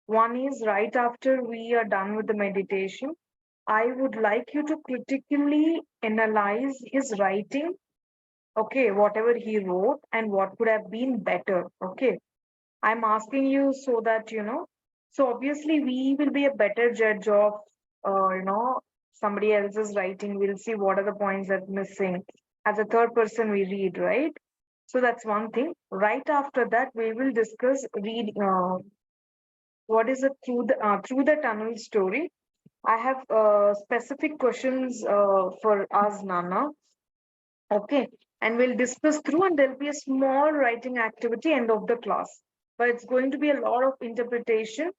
One is right after we are done with the meditation, I would like you to critically analyze his writing, okay, whatever he wrote and what could have been better, okay. I'm asking you so that, so obviously we will be a better judge of, somebody else's writing. We'll see what are the points that are missing. As a third person, we read, right? So that's one thing. Right after that, we will discuss what is it through the tunnel story. I have specific questions for us, Nana. Okay, and we'll discuss through, and there'll be a small writing activity end of the class. But it's going to be a lot of interpretation,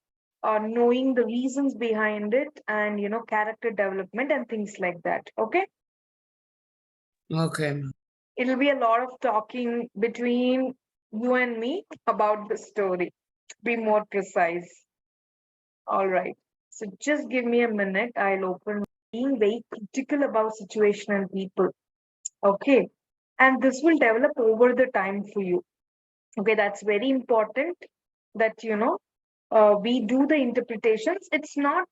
knowing the reasons behind it, and character development and things like that. Okay, Okay. it'll be a lot of talking between you and me about the story. To be more precise. All right. So just give me a minute. I'll open. Being very critical about situation and people. Okay. And this will develop over the time for you. Okay, that's very important that we do the interpretations. It's not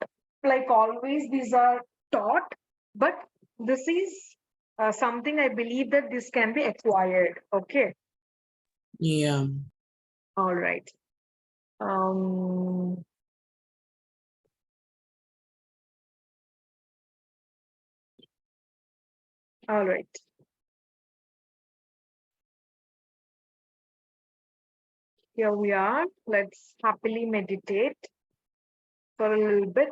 like always these are taught, but this is something I believe that this can be acquired. Okay. Yeah. All right. Um, all right. Here we are. Let's happily meditate for a little bit.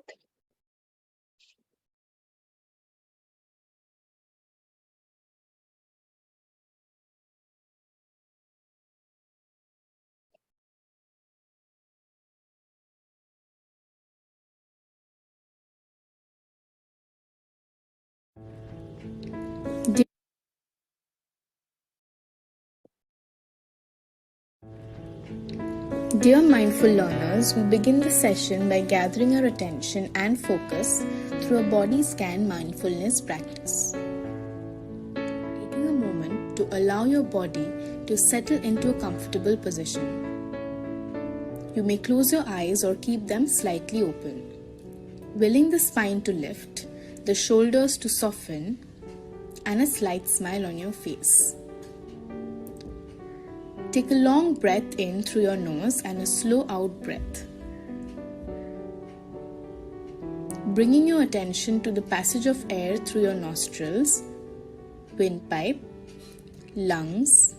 Dear mindful learners, we begin the session by gathering our attention and focus through a body scan mindfulness practice. Taking a moment to allow your body to settle into a comfortable position. You may close your eyes or keep them slightly open. Willing the spine to lift, the shoulders to soften, and a slight smile on your face. Take a long breath in through your nose and a slow out breath. Bringing your attention to the passage of air through your nostrils, windpipe, lungs,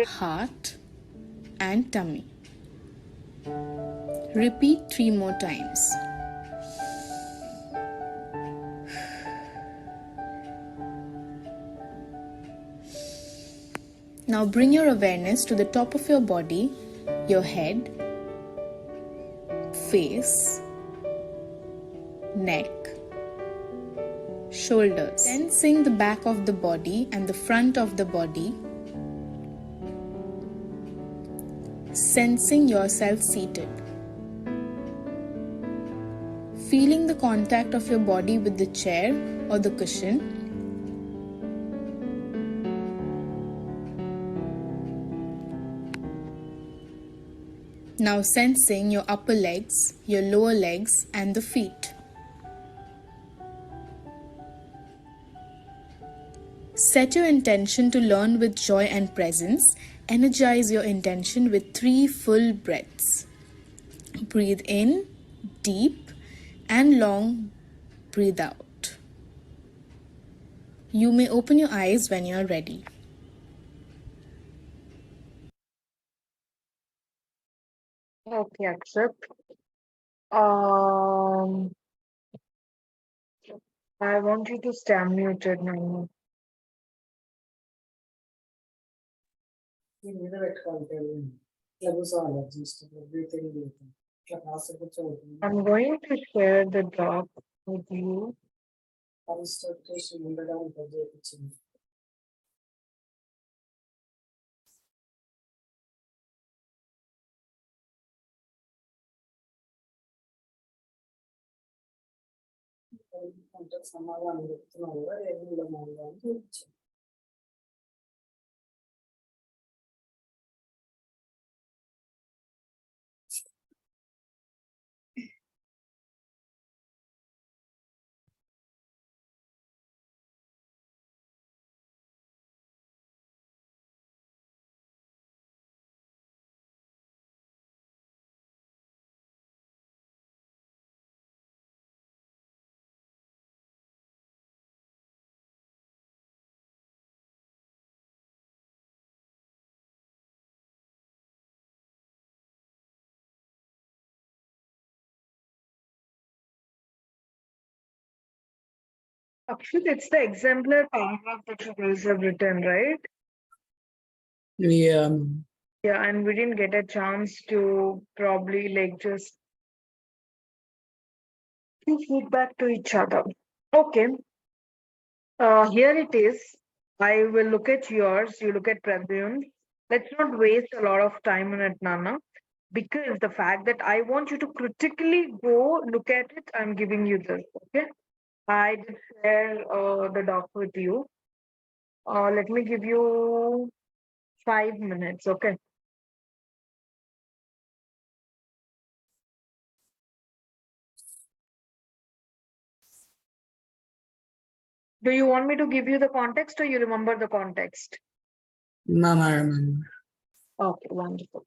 heart, and tummy. Repeat 3 more times. Now bring your awareness to the top of your body, your head, face, neck, shoulders. Sensing the back of the body and the front of the body. Sensing yourself seated. Feeling the contact of your body with the chair or the cushion. Now sensing your upper legs, your lower legs, and the feet. Set your intention to learn with joy and presence. Energize your intention with 3 full breaths. Breathe in, deep and long. Breathe out. You may open your eyes when you are ready. Okay, accept. I want you to stay muted now. I'm going to share the doc with you. Actually, it's the exemplar paragraph that you guys have written, right? Yeah. Yeah, and we didn't get a chance to probably like just give feedback to each other. Okay, here it is. I will look at yours, you look at Pradyumn. Let's not waste a lot of time on it, Nana, because the fact that I want you to critically go look at it, I'm giving you this, okay? I did share the doc with you. Let me give you 5 minutes, okay? Do you want me to give you the context or you remember the context? Ma'am, I remember. Okay, wonderful.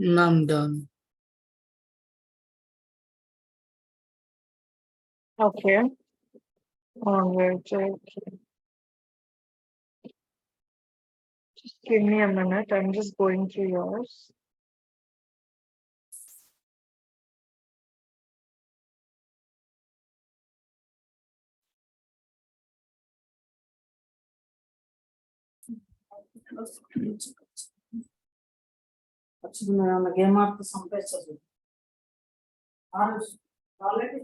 I'm done. Okay. All right, okay. Just give me a minute. I'm just going through yours. ನನ್ನ game ಆಡ್ತಾ ಸಂಪಾದಿಸೋದು already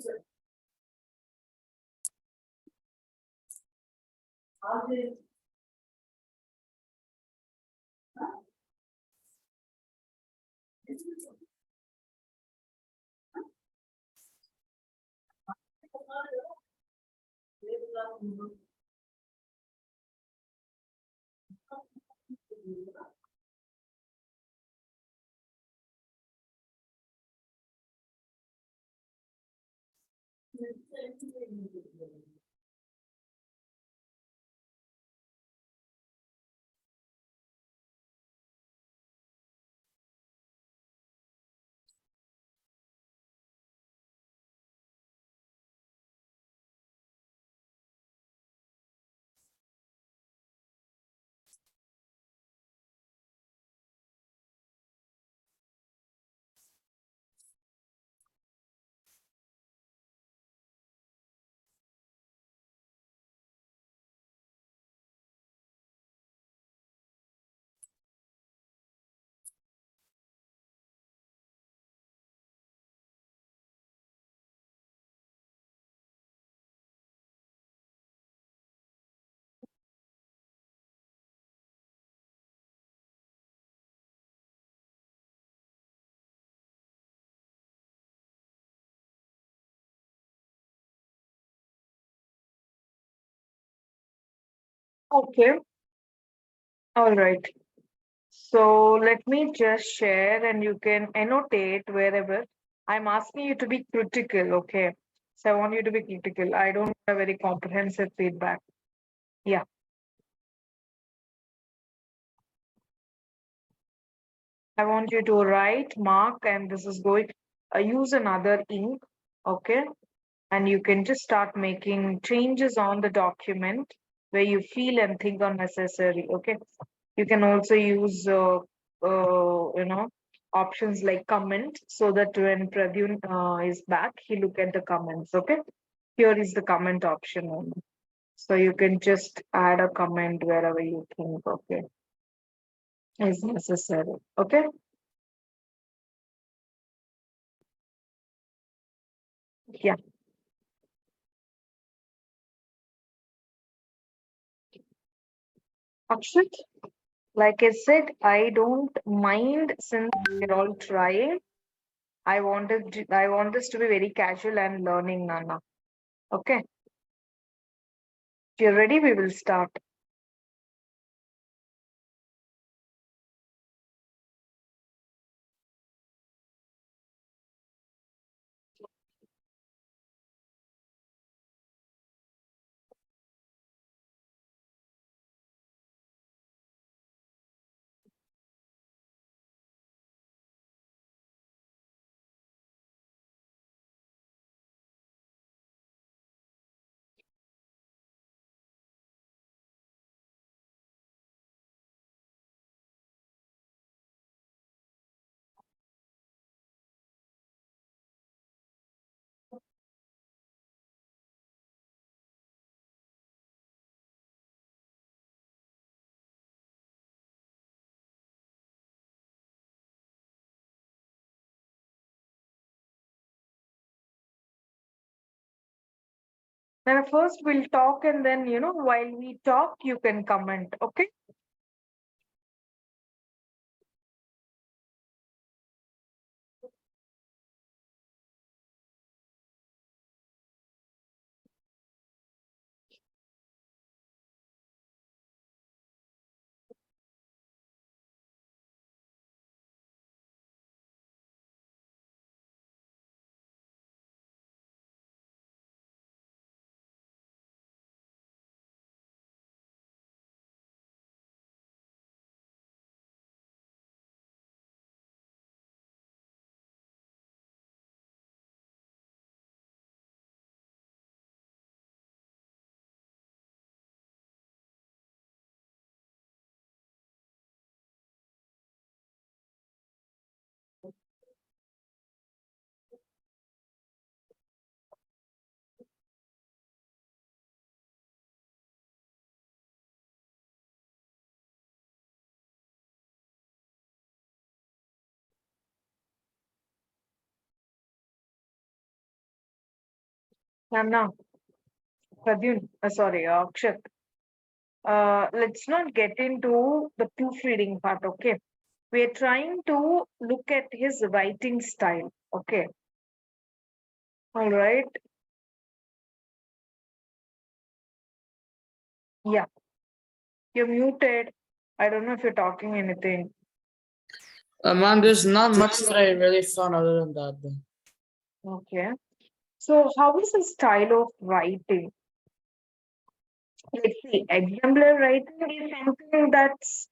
Okay. All right. So let me just share and you can annotate wherever. I'm asking you to be critical, okay? So I want you to be critical. I don't want a very comprehensive feedback. Yeah. I want you to write, mark, and this is going, use another ink, okay? And you can just start making changes on the document where you feel and think are necessary, okay? You can also use, options like comment so that when Pradyun is back, he look at the comments, okay? Here is the comment option only. So you can just add a comment wherever you think, okay, is necessary, okay? Yeah. Akshat, like I said, I don't mind since we're all trying. I want this to be very casual and learning, Nana. Okay. If you're ready, we will start. Now, first we'll talk and then, while we talk, you can comment. Okay. Nana, Pradyun, sorry, Akshat. Let's not get into the proofreading part. Okay. We're trying to look at his writing style. Okay. All right. Yeah. You're muted. I don't know if you're talking anything. Man, there's not much that I really found other than that, though. Okay. So how is the style of writing? Let's see, exemplar writing is something that's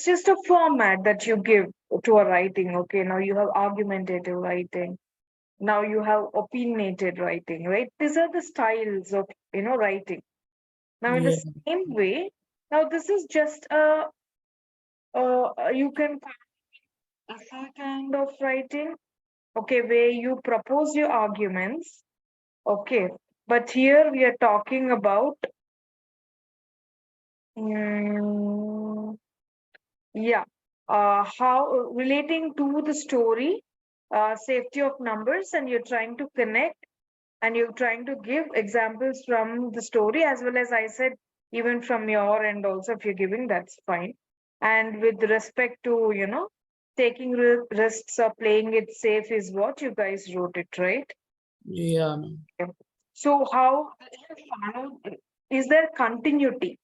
just a format that you give to a writing. Okay, now you have argumentative writing. Now you have opinionated writing, right? These are the styles of writing. Now in the Yeah. same way, now this is just you can call it essay kind of writing. Okay, where you propose your arguments. Okay, but here we are talking about. Yeah, how relating to the story, safety of numbers, and you're trying to connect and you're trying to give examples from the story as well as I said, even from your end also, if you're giving, that's fine. And with respect to, taking risks or playing it safe is what you guys wrote it, right? Yeah, man. Okay. So how is there continuity?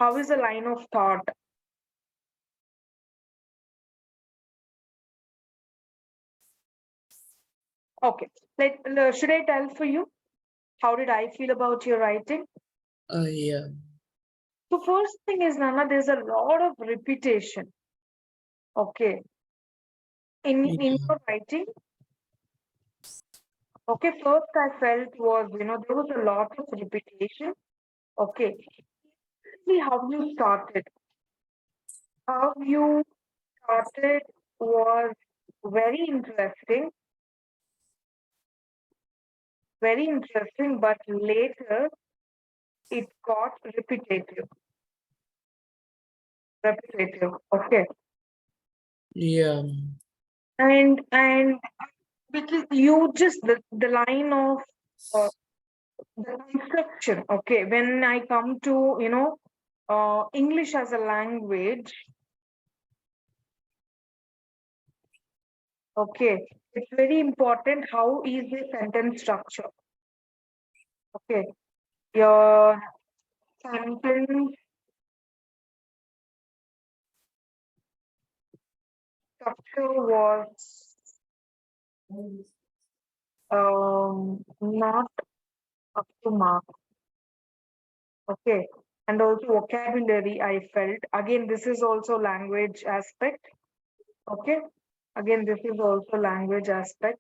How is the line of thought? Okay, should I tell for you? How did I feel about your writing? Yeah. So first thing is, Nana, there's a lot of repetition. Okay. In Yeah. your writing, okay, first I felt was, there was a lot of repetition. Okay. See how you started. How you started was very interesting, but later it got repetitive. Okay. Yeah, man. And because you just the line of uh, the construction. Okay, when I come to English as a language, okay, it's very important how is the sentence structure. Okay, your sentence structure was not up to mark. Okay, and also vocabulary I felt again this is also language aspect. Okay, again this is also language aspect.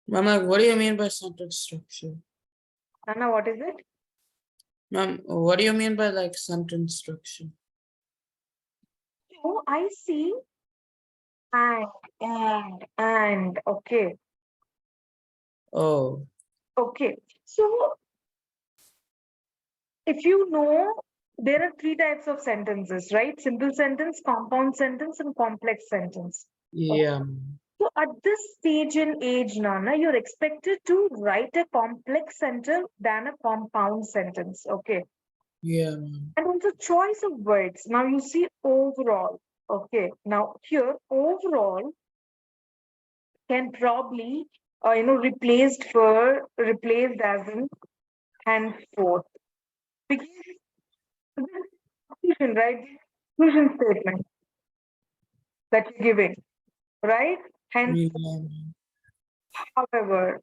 Ma'am, what do you mean by sentence structure? Nana, what is it? Ma'am, what do you mean by like sentence structure? So I see and okay. Oh, Okay, so if you know, there are three types of sentences, right? Simple sentence, compound sentence, and complex sentence. yeah, ma'am. So at this stage in age, Nana, you're expected to write a complex sentence than a compound sentence. Okay. Yeah, ma'am. And also choice of words. Now you see overall. Okay. Now here, overall can probably replaced as in henceforth. Because this is conclusion, right? Conclusion statement that you're giving, right? Hence, Yeah, ma'am. however,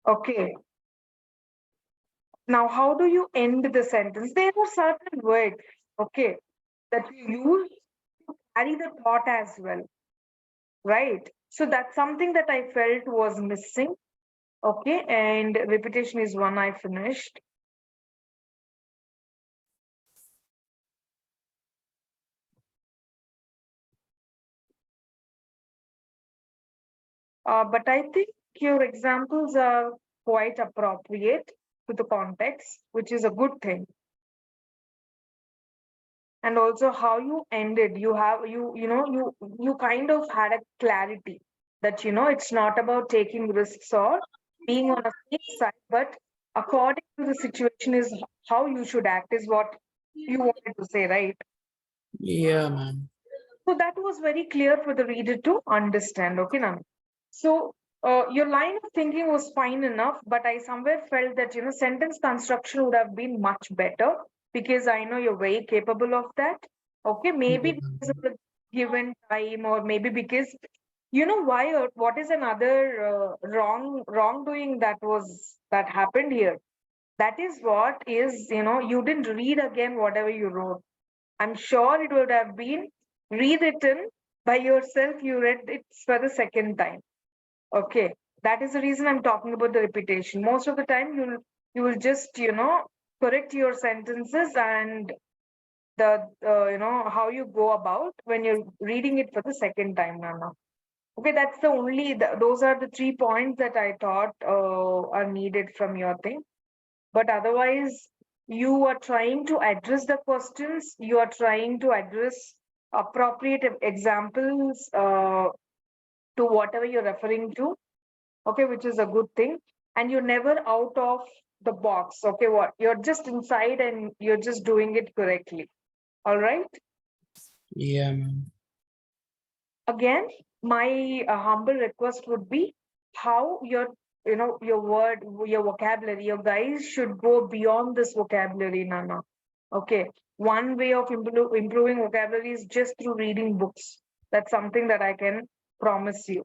okay. Now, how do you end the sentence? There are certain words, okay, that you use to carry the thought as well, right? So that's something that I felt was missing, okay, and repetition is one I finished. But I think your examples are quite appropriate to the context, which is a good thing. And also how you ended, you kind of had a clarity that it's not about taking risks or being on a safe side, but according to the situation is how you should act is what you wanted to say, right? Yeah, ma'am. So that was very clear for the reader to understand. Okay, now. So your line of thinking was fine enough, but I somewhere felt that sentence construction would have been much better because I know you're very capable of that. Okay, maybe Yeah, because of the given time, or maybe because why or what is another wrongdoing that happened here. That is what is you didn't read again whatever you wrote. I'm sure it would have been rewritten by yourself. You read it for the second time. Okay, that is the reason I'm talking about the repetition. Most of the time, you will just correct your sentences and the how you go about when you're reading it for the second time, Nana. Okay, that's the only those are the 3 points that I thought are needed from your thing. But otherwise, you are trying to address the questions. You are trying to address appropriate examples to whatever you're referring to. Okay, which is a good thing. And you're never out of the box. Okay, what you're just inside and you're just doing it correctly. All right. yeah, ma'am. Again, my humble request would be how your word, your vocabulary, your guys should go beyond this vocabulary, Nana. Okay. One way of improving vocabulary is just through reading books. That's something that I can promise you.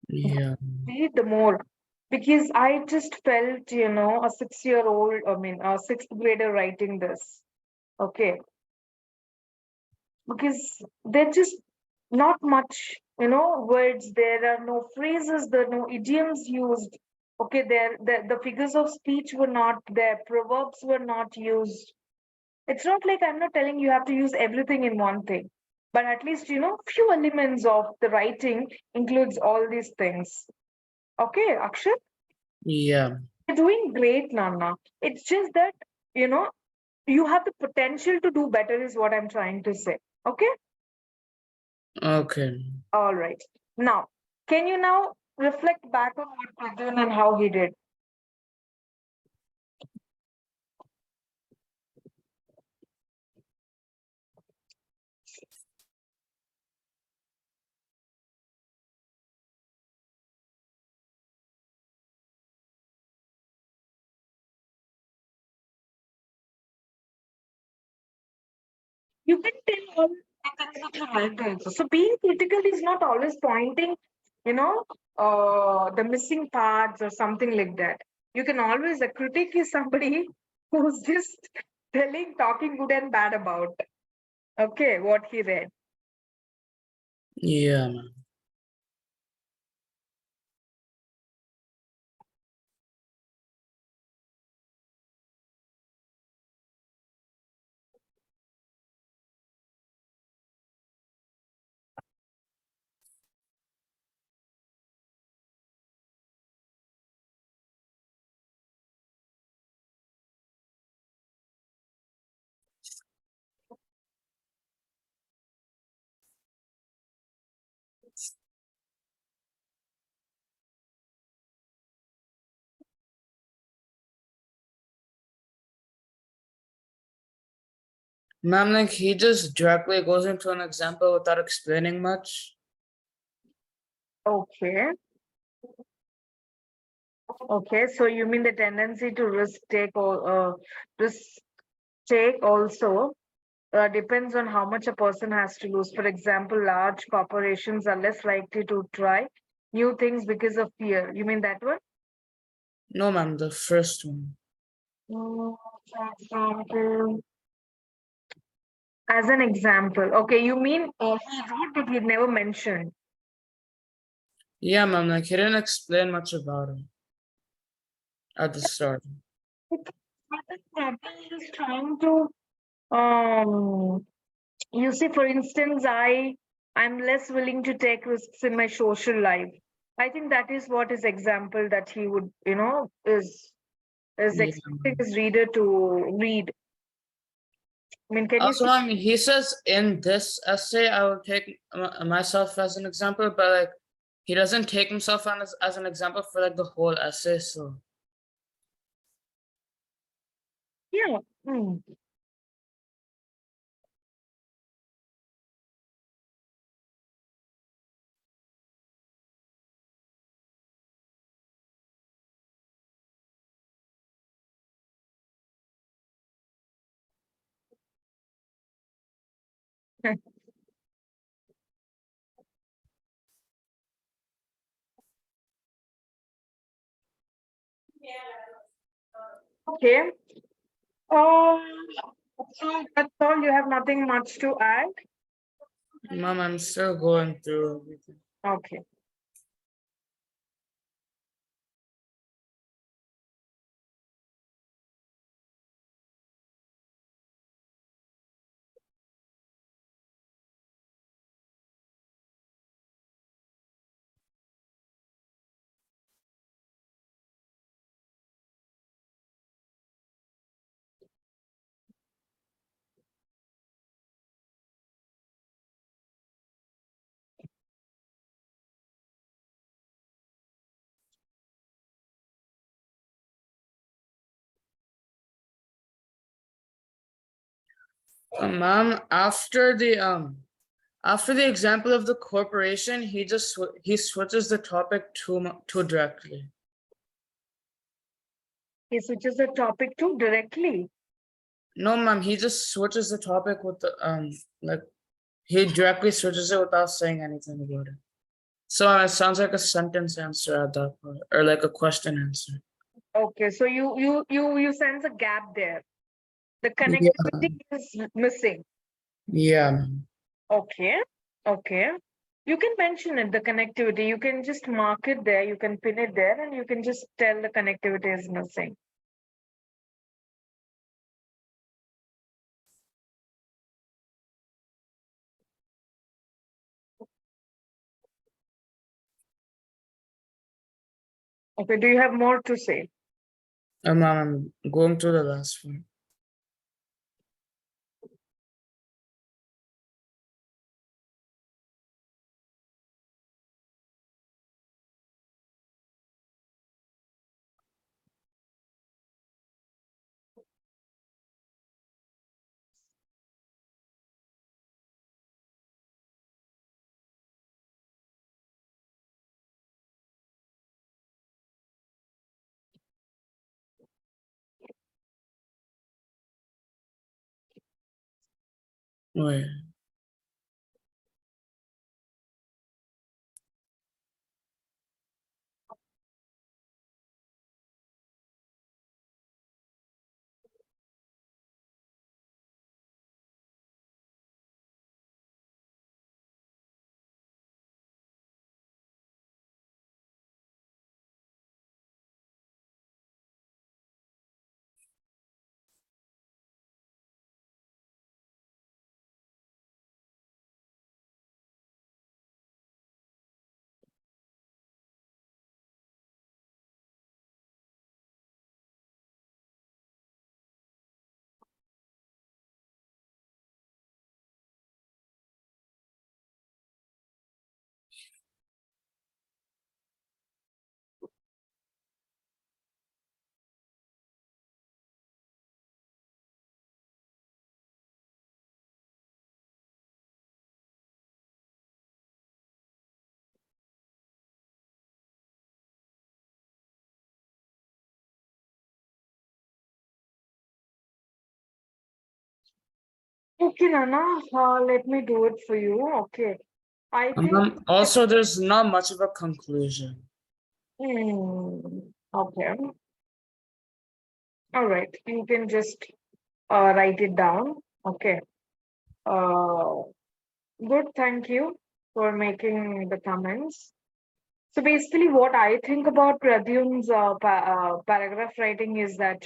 Yeah, Read the more, because I just felt, a 6-year-old, I mean, a sixth grader writing this. Okay. Because they're just not much, words. There are no phrases, there are no idioms used. Okay, the figures of speech were not there, proverbs were not used. It's not like I'm not telling you have to use everything in one thing, but at least, few elements of the writing includes all these things. Okay, Akshat, Yeah. you're doing great, Nana. It's just that, you have the potential to do better, is what I'm trying to say. Okay. Okay. All right. Now, can you now reflect back on what Pradyumna and how he did? You can tell all the things that you liked also. So being critical is not always pointing, the missing parts or something like that. You can always, a critic is somebody who's just talking good and bad about, okay, what he read. Yeah, ma'am. Ma'am, like he just directly goes into an example without explaining much. Okay. Okay, so you mean the tendency to risk take also depends on how much a person has to lose. For example, large corporations are less likely to try new things because of fear. You mean that one? No, ma'am, the first one. For example, as an example, okay, you mean he wrote but he never mentioned. Yeah, ma'am, like he didn't explain much about it at the start. I think that is trying to you see, for instance, I'm less willing to take risks in my social life. I think that is what his example that he would, is Yeah, expecting ma'am. his reader to read. I mean, can you Also, see? ma'am, he says in this essay, I will take myself as an example, but like he doesn't take himself as an example for like the whole essay. So Yeah. Hmm. Okay. Um, so that's all. You have nothing much to add. ma'am, I'm still going through everything. Okay. Ma'am, after the example of the corporation, he switches the topic too directly. He switches the topic to directly. No, ma'am, he just switches the topic with the like he directly switches it without saying anything about it. So it sounds like a sentence answer at that point, or like a question answer. Okay, so you sense a gap there. The connectivity is missing. Yeah, ma'am. Okay, okay. You can mention it, the connectivity. You can just mark it there, you can pin it there, and you can just tell the connectivity is missing. Okay, do you have more to say? Ma'am, I'm going to the last one. Wait. Okay, Nana, let me do it for you. Okay. I think, Also, there's not much of a conclusion. okay. All right, you can just write it down. Okay. Uh, Good, thank you for making the comments. So basically, what I think about Pradyum's paragraph writing is that,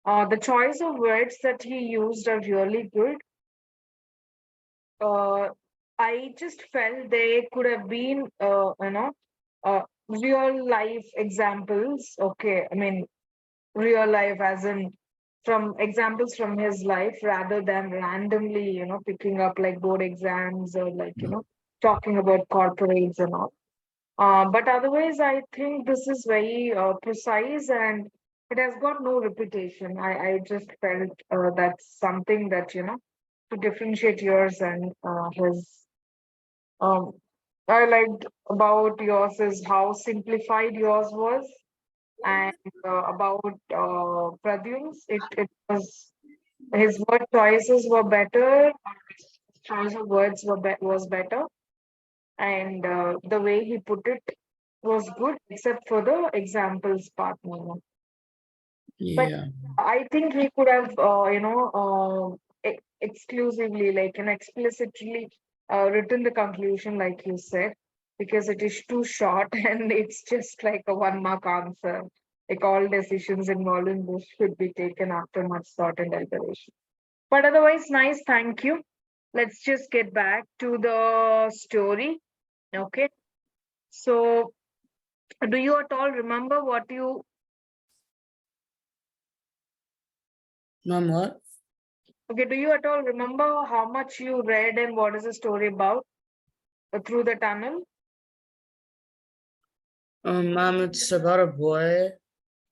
the choice of words that he used are really good. I just felt they could have been, real life examples. Okay, I mean, real life as in from examples from his life rather than randomly, picking up like board exams or like, talking about corporates and all. But otherwise, I think this is very precise and it has got no repetition. I just felt that's something that, to differentiate yours and his. Um, I liked about yours is how simplified yours was, and about Pradyum's, it was his word choices were better, his choice of words was better, and the way he put it was good, except for the examples part. But Yeah. I think he could have, exclusively, like, explicitly written the conclusion, like you said, because it is too short and it's just like a 1 mark answer. Like all decisions involving this should be taken after much thought and deliberation. But otherwise, nice. Thank you. Let's just get back to the story. Okay. So, do you at all remember what you Ma'am, what? Okay, do you at all remember how much you read and what is the story about through the tunnel? Ma'am, it's about a boy.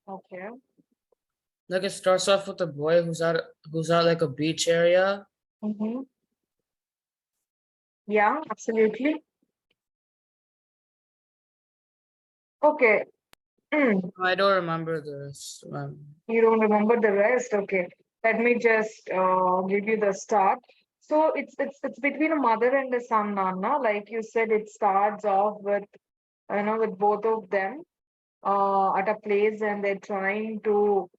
Okay. Like it starts off with a boy who's at like a beach area. Mm-hmm. Yeah, absolutely. Okay. I don't remember the rest, ma'am. You don't remember the rest. Okay. Let me just give you the start. So it's between a mother and a son, Nana. Like you said, it starts off with with both of them at a place and they're trying to,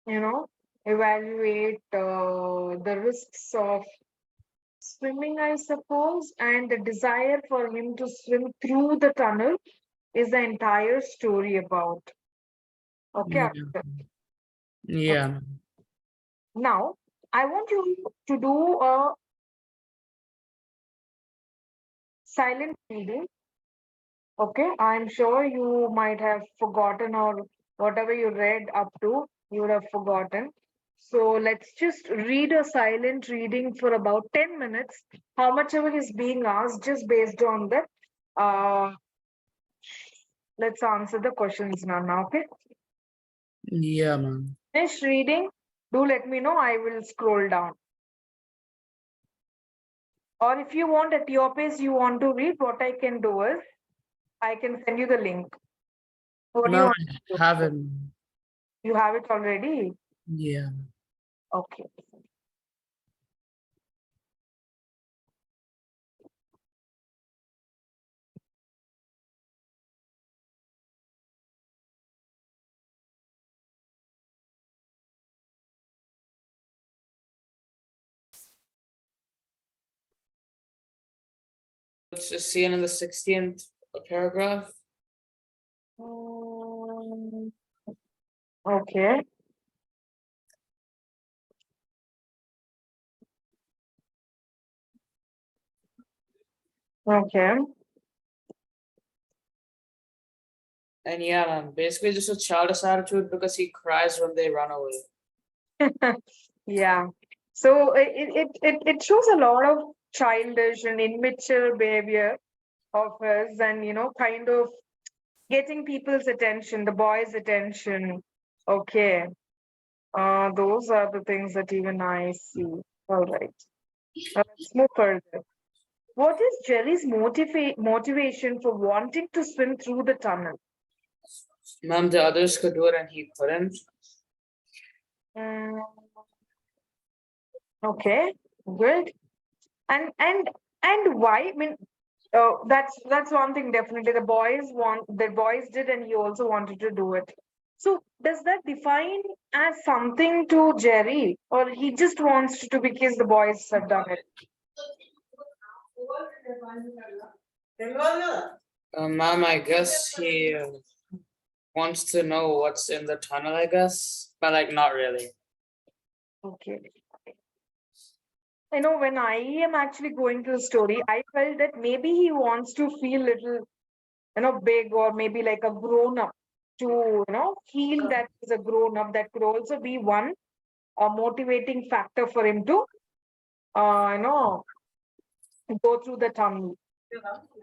you know, evaluate the risks of swimming, I suppose, and the desire for him to swim through the tunnel is the entire story about. Okay, Yeah. Akshay. Yeah, ma'am. Now I want you to do a silent reading. Okay, I'm sure you might have forgotten, or whatever you read up to, you would have forgotten. So let's just read a silent reading for about 10 minutes, how much ever is being asked, just based on that. Let's answer the questions now, okay? Yeah, ma'am. Finish reading, do let me know, I will scroll down. Or if you want at your pace, you want to read, what I can do is, I can send you the link. What do you Ma'am, want to I do? have it. Ma'am. You have it already? Yeah. Okay. Let's just see it in the 16th paragraph. Okay. Okay. And yeah, ma'am, basically just a childish attitude because he cries when they run away. Yeah. So it shows a lot of childish and immature behavior of his, and kind of getting people's attention, the boys' attention. Okay. Those are the things that even I see. All right. Let's move further. What is Jerry's motivation for wanting to swim through the tunnel? Ma'am, the others could do it and he couldn't. Mm, okay, good. And why? I mean, that's one thing definitely. The boys did, and he also wanted to do it. So does that define as something to Jerry, or he just wants to because the boys have done it? Ma'am, I guess he wants to know what's in the tunnel, I guess, but like not really. Okay. When I am actually going through the story, I felt that maybe he wants to feel little, big, or maybe like a grown up to, feel that he's a grown up. That could also be one motivating factor for him to, go through the tunnel.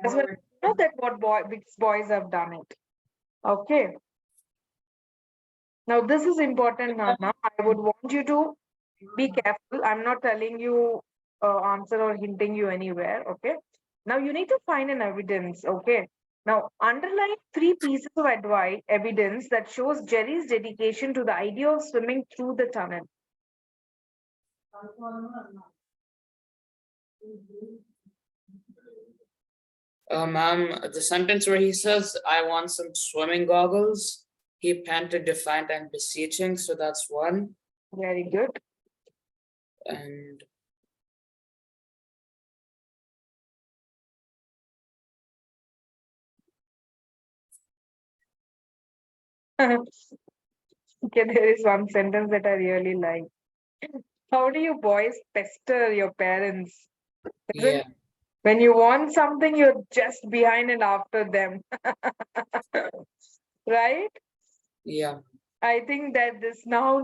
As well, that what boys have done it. Okay. Now this is important, Nana. I would want you to be careful. I'm not telling you answer or hinting you anywhere. Okay. Now you need to find an evidence. Okay. Now underline 3 pieces of advice evidence that shows Jerry's dedication to the idea of swimming through the tunnel. Ma'am, the sentence where he says, I want some swimming goggles, he panted, defiant, and beseeching, so that's one. Very good. And Okay, there is one sentence that I really like. How do you boys pester your parents? Isn't yeah, When you want something, you're just behind and after them. Right? yeah, I think that this now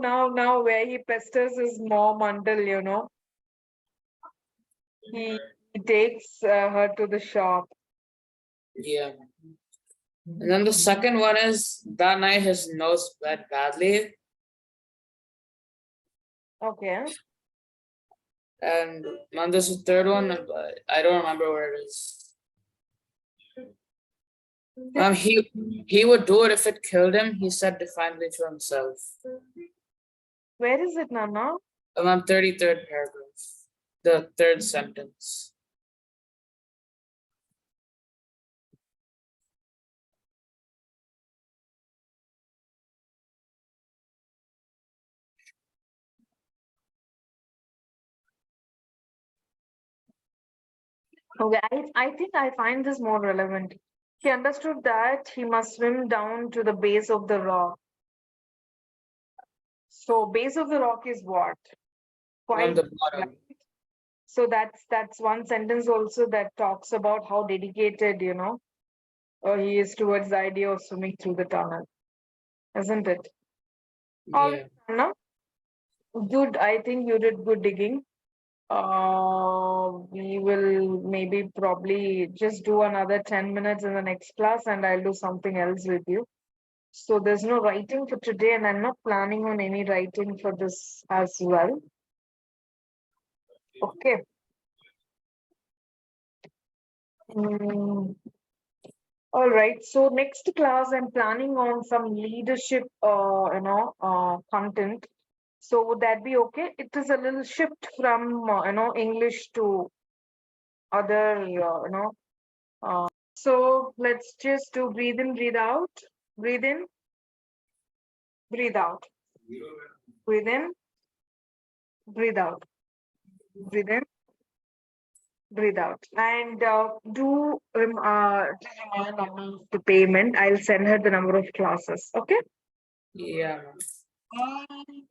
where he pesters his mom until, he takes her to the shop. yeah. And then the second one is that night his nose bled badly. Okay. And ma'am, there's a third one, but I don't remember where it is. He would do it if it killed him, he said defiantly to himself. Where is it, Nana? Ma'am, 33rd paragraph, the third sentence. Okay, I think I find this more relevant. He understood that he must swim down to the base of the rock. So base of the rock is what? On Quite the deep, bottom. right? So that's one sentence also that talks about how dedicated, he is towards the idea of swimming through the tunnel, isn't it? All Yeah. right, Anna. Good. I think you did good digging. We will maybe probably just do another 10 minutes in the next class and I'll do something else with you. So there's no writing for today and I'm not planning on any writing for this as well. Okay. Mm, all right. So next class, I'm planning on some leadership, content. So would that be okay? It is a little shift from, English to other, so let's just do breathe in, breathe out, breathe in, breathe out, breathe in, breathe out, breathe in, breathe out. And do remind Amma of the payment. I'll send her the number of classes. Okay. Yeah. Bye.